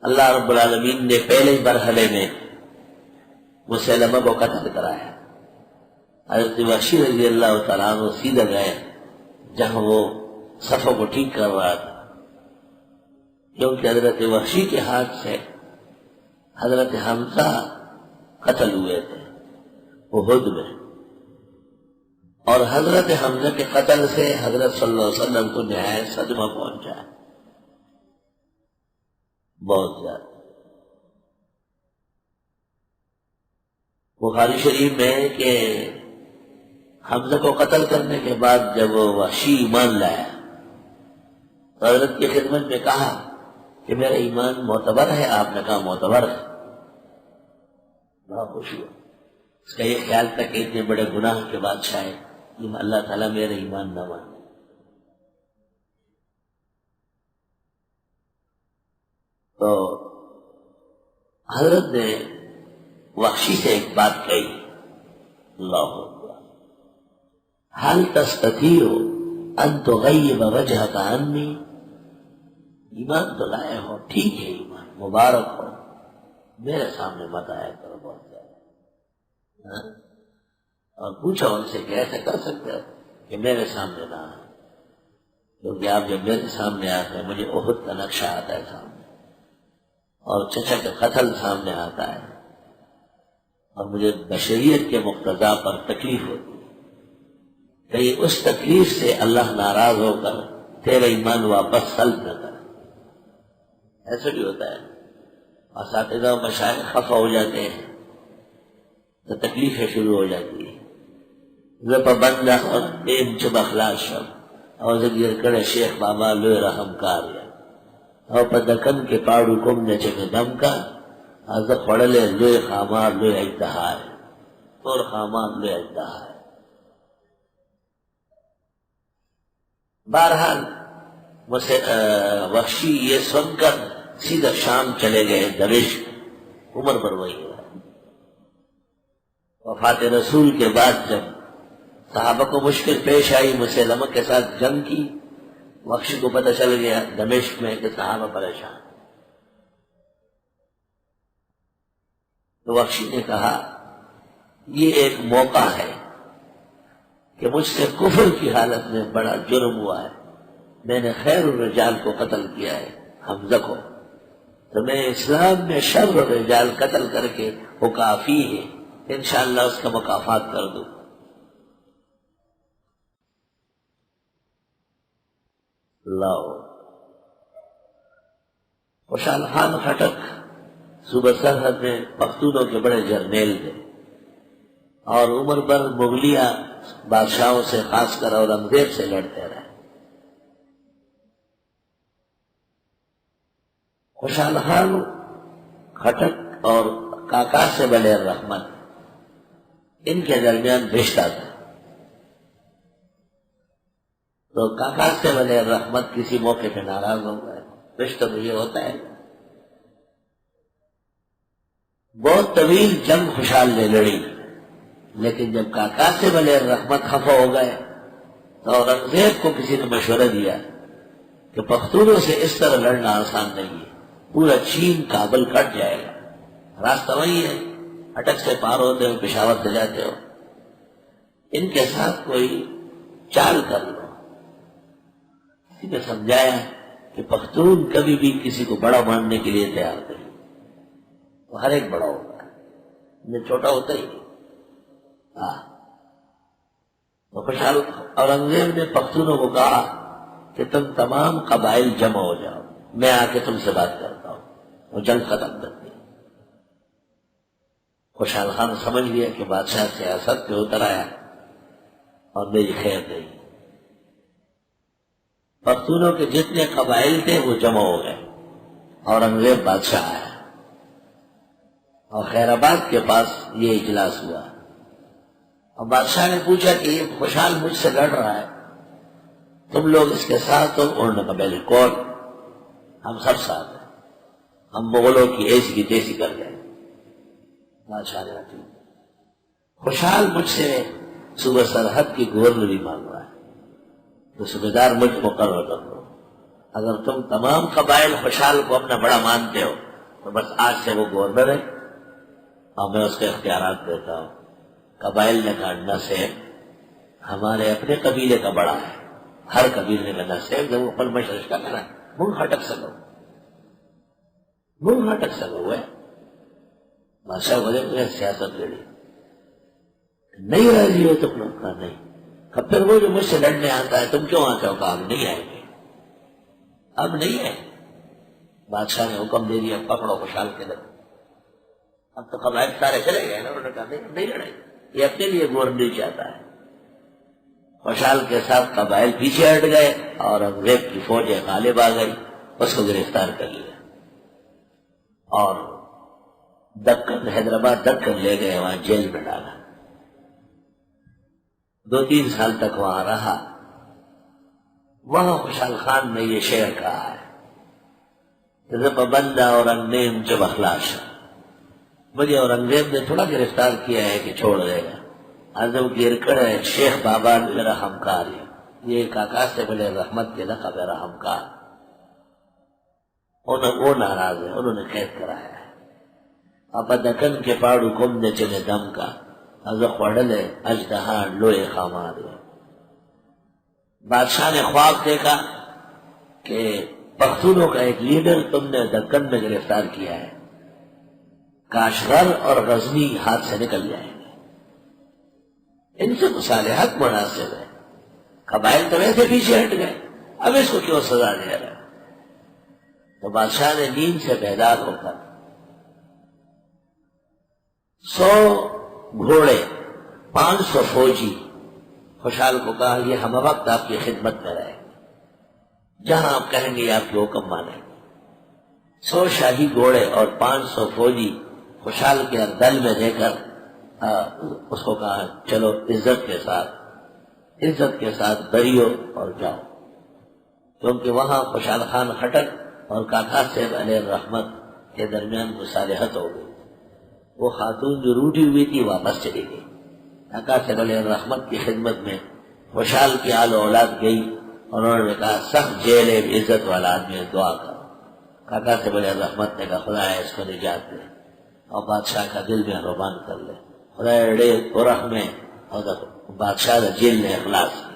اللہ رب العالمین نے پہلے ہی مرحلے میں مسیلمہ کو قتل کرایا. حضرت وحشی رضی اللہ تعالیٰ عنہ سیدھا گئے جہاں وہ صفوں کو ٹھیک کر رہا تھا، کیونکہ حضرت وحشی کے ہاتھ سے حضرت حمزہ قتل ہوئے تھے احد میں، اور حضرت حمزہ کے قتل سے حضرت صلی اللہ علیہ وسلم کو نہایت صدمہ پہنچا ہے، بہت زیادہ. بخاری شریف میں ہے کہ حمزہ کو قتل کرنے کے بعد جب وہ وحشی ایمان لایا تو حضرت کی خدمت میں کہا کہ میرا ایمان معتبر ہے. آپ نے کہا معتبر ہے. بڑا خوش ہوا. اس کا یہ خیال تھا کہ اتنے بڑے گناہ کے بعد شاید اللہ تعالیٰ میرا ایمان نہ مانے. تو حضرت نے وحشی سے ایک بات کہی، اللہ اکبر، حل تستطیع ان تغیب وجہک عنی. ایمان تو لائے ہو، ٹھیک ہے، ایمان مبارک ہو، میرے سامنے مت آیا کرو بہت زیادہ. اور پوچھا ان سے کہ ایسا کر سکتے ہو کہ میرے سامنے نہ آئے، کیونکہ آپ جب میرے سامنے آتے ہیں مجھے احد کا نقشہ آتا ہے سامنے، اور چچا کا قتل سامنے آتا ہے، اور مجھے بشریت کے مقتضا پر تکلیف ہوتی ہے. کہیں اس تکلیف سے اللہ ناراض ہو کر تیرا ایمان واپس سلب نہ کرے. ایسا بھی ہوتا ہے، اساتذہ و مشائخ خفا ہو جاتے ہیں تو تکلیفیں شروع ہو جاتی ہیں. زپا بندہ اور دیم چب اخلاص شب اور زگیر کڑے شیخ بابا لوی رحم کاریا اور پا دکن کے پاڑو کم نچے کے دم کا از پڑلے لوی خامار لوی اجدہا ہے، اور خامار لوی اجدہا ہے. بہرحال وحشی یہ سن کر سیدھا شام چلے گئے، دمشق. عمر پر وہی ہے. وفات رسول کے بعد جب صحابہ کو مشکل پیش آئی، مسیلمہ کے ساتھ جنگ کی، وحشی کو پتہ چل گیا دمشق میں کہ صحابہ پریشان. تو وحشی نے کہا یہ ایک موقع ہے کہ مجھ سے کفر کی حالت میں بڑا جرم ہوا ہے، میں نے خیر الرجال کو قتل کیا ہے، حمزہ کو، تو میں اسلام میں شر الرجال قتل کر کے وہ کافی ہے، انشاءاللہ اس کا مکافات کر دوں. اللہ. خوشحال خان خٹک صوبہ سرحد میں پختونوں کے بڑے جرنیل تھے، اور عمر بھر مغلیہ بادشاہوں سے خاص کر اورنگزیب سے لڑتے رہے. خوشحال خان خٹک اور کاکا سے بلے الرحمن ان کے درمیان رشتہ تھا. تو کاکا سے بلے الرحمت کسی موقع پہ ناراض ہو گئے. رشتہ تو یہ ہوتا ہے. بہت طویل جنگ خوشحال نے لڑی، لیکن جب کاکا سے بلے الرحمت خفا ہو گئے تو اورنگزیب کو کسی نے مشورہ دیا کہ پختونوں سے اس طرح لڑنا آسان نہیں ہے، پورا چین کابل کٹ جائے گا، راستہ وہی ہے، اٹک سے پار ہوتے ہو پشاور سے جاتے ہو، ان کے ساتھ کوئی چال کر لو. کسی نے سمجھایا کہ پختون کبھی بھی کسی کو بڑا ماننے کے لیے تیار نہیں، وہ ہر ایک بڑا ہوتا ہے، میں چھوٹا ہوتا ہی نہیں. تو خوشحال اورنگزیب نے پختونوں کو کہا کہ تم تمام قبائل جمع ہو جاؤ، میں آ کے تم سے بات کرتا ہوں، وہ جنگ ختم کر دی. خوشحال خان سمجھ لیا کہ بادشاہ سیاست پہ اتر آیا اور میری خیر نہیں. پختونوں کے جتنے قبائل تھے وہ جمع ہو گئے، اورنگزیب بادشاہ آیا اور خیر آباد کے پاس یہ اجلاس ہوا. اور بادشاہ نے پوچھا کہ یہ خوشحال مجھ سے لڑ رہا ہے، تم لوگ اس کے ساتھ ہو؟ انہوں نے کہا بالکل ہم سب ساتھ ہیں، ہم مغلوں کی ایسی کی تیسی کر گئے. بادشاہ نے کہا خوشحال مجھ سے صوبہ سرحد کی گورنری مانگ رہا ہے، تو صوبیدار مجھ مقرر کر دو. اگر تم تمام قبائل خوشحال کو اپنا بڑا مانتے ہو تو بس آج سے وہ گورنر ہے اور میں اس کے اختیارات دیتا ہوں. قبائل نے کہا نصیب ہمارے اپنے قبیلے کا بڑا ہے. ہر قبیلے کا نصیب جب وہ پل مشرش کا کرا منہ ہٹک سکو ہے. بادشاہ بولے مجھے سیاست لڑی نہیں راضی ہو تم لوگ کا نہیں. اب پھر وہ جو مجھ سے لڑنے آتا ہے تم کیوں آتے ہو؟ کہا اب نہیں آئیں گے. اب نہیں ہے. بادشاہ نے حکم دے دیا پکڑو خوشحال کے لگ. اب تو قبائل سارے چلے گئے نا. انہوں نے کہا نہیں لڑیں یہ اپنے لیے گورنر چاہتا ہے. خوشحال کے ساتھ قبائل پیچھے ہٹ گئے اور انگریز کی فوجیں غالب آ گئی. اس کو گرفتار کر لیا اور دکن حیدرآباد دکن لے گئے. وہاں جیل میں ڈالا. 2-3 سال تک وہاں رہا. وہاں خوشحال خان نے یہ شعر کہا ہے رب بندہ اورنگزیب جب اخلاص. مجھے اورنگزیب نے تھوڑا گرفتار کیا ہے کہ چھوڑ دے گا. عزم گیر کڑے شیخ بابا میرا ہمکار ہے. یہ کاکا سے بڑے رحمت کے لقب ہے رحمکار. وہ ناراض ہے. انہوں نے قید کرایا ہے. اپا دکن کے پاڑو کم نے چلے دم کا ازق وڈلے اجدہا لوئے خامار. بادشاہ نے خواب دیکھا کہ پختونوں کا ایک لیڈر تم نے دکن میں گرفتار کیا ہے. کاشغر اور غزنی ہاتھ سے نکل جائیں گے. ان سے مصالحت مناسب ہے. قبائل تو ویسے پیچھے ہٹ گئے. اب اس کو کیوں سزا دے رہا؟ تو بادشاہ نے نیند سے بیدار ہو کر 100 گھوڑے 500 فوجی خوشحال کو کہا یہ ہم وقت آپ کی خدمت میں رہے گے. جہاں آپ کہیں گے آپ کے حکم مانیں گے. 100 شاہی گھوڑے اور 500 فوجی خوشحال کے دل میں دے کر اس کو کہا چلو عزت کے ساتھ بریو اور جاؤ. کیونکہ وہاں خوشحال خان خٹک اور کاکا صاحب علیہ الرحمت کے درمیان مصالحت ہو گئی. وہ خاتون جو روٹھی ہوئی تھی واپس چلی گئی. کاکا صاحب علیہ الرحمت کی خدمت میں خوشحال کی آل اولاد گئی اور انہوں نے کہا سخت جیل ہے عزت والا آدمی دعا کرو. کاکا صاحب علیہ الرحمت نے کہا خدا ہے اس کو نجات دے اور بادشاہ کا دل میں رومان کر لے. خدا اڑے قرح میں اور بادشاہ جیل نے اخلاص کی.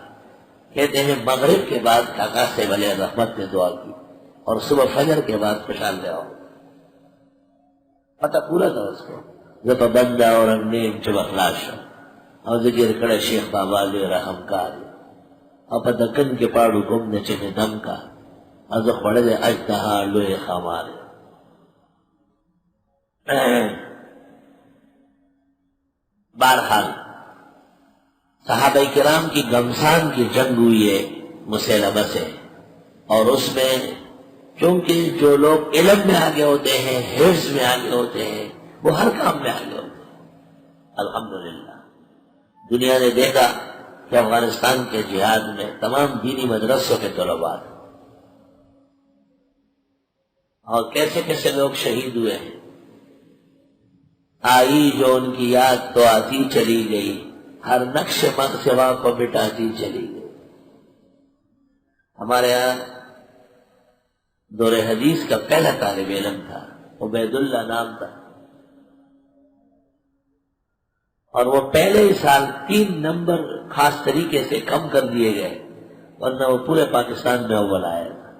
کہتے ہیں مغرب کے بعد کاکا صاحب علیہ الرحمت نے دعا کی اور صبح فجر کے بعد خوشحال لے آؤ. پتہ پورا تھا اس کو جب بندہ اور انگریز جب اخلاص اور ذکر کڑے شیخ بابا لے رحم کار اپ دکن کے پاڑو گم نے چنے دم کا از خڑے اجدہا لوئے خامار. بہرحال صحابہ کرام کی گمسان کی جنگ ہوئی ہے مسیلمہ سے. اور اس میں کیونکہ جو لوگ علم میں آگے ہوتے ہیں حفظ میں آگے ہوتے ہیں وہ ہر کام میں آگے ہوتے ہیں. الحمدللہ دنیا نے دیکھا کہ افغانستان کے جہاد میں تمام دینی مدرسوں کے طلباء اور کیسے کیسے لوگ شہید ہوئے ہیں. آئی جو ان کی یاد تو آتی چلی گئی ہر نقش مقصبہ کو مٹاتی چلی گئی. ہمارے یہاں دور حدیث کا پہلا طالب علم تھا عبید اللہ نام تھا اور وہ پہلے ہی سال 3 نمبر خاص طریقے سے کم کر دیے گئے ورنہ وہ پورے پاکستان میں اول آیا تھا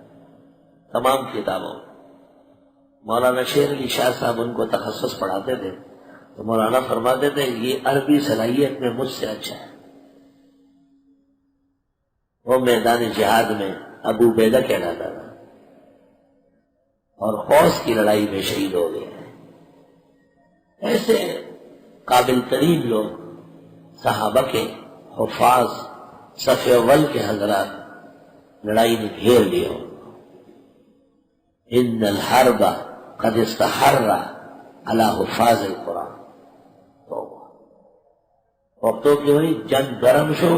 تمام کتابوں. مولانا شیر علی شاہ صاحب ان کو تخصص پڑھاتے تھے تو مولانا فرماتے تھے یہ عربی صلاحیت میں مجھ سے اچھا ہے. وہ میدان جہاد میں ابو بیدہ کہلاتا تھا اور خوص کی لڑائی میں شہید ہو گئے ہیں. ایسے قابل ترین لوگ صحابہ کے حفاظ صف اول کے حضرات لڑائی میں گھیر لیے ہو. ان الحرب قد استحر علی حفاظ القرآن. وقتوں کی ہوئی جنگ گرم شو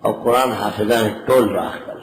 اور قرآن حافظہ نے ٹول راہ کر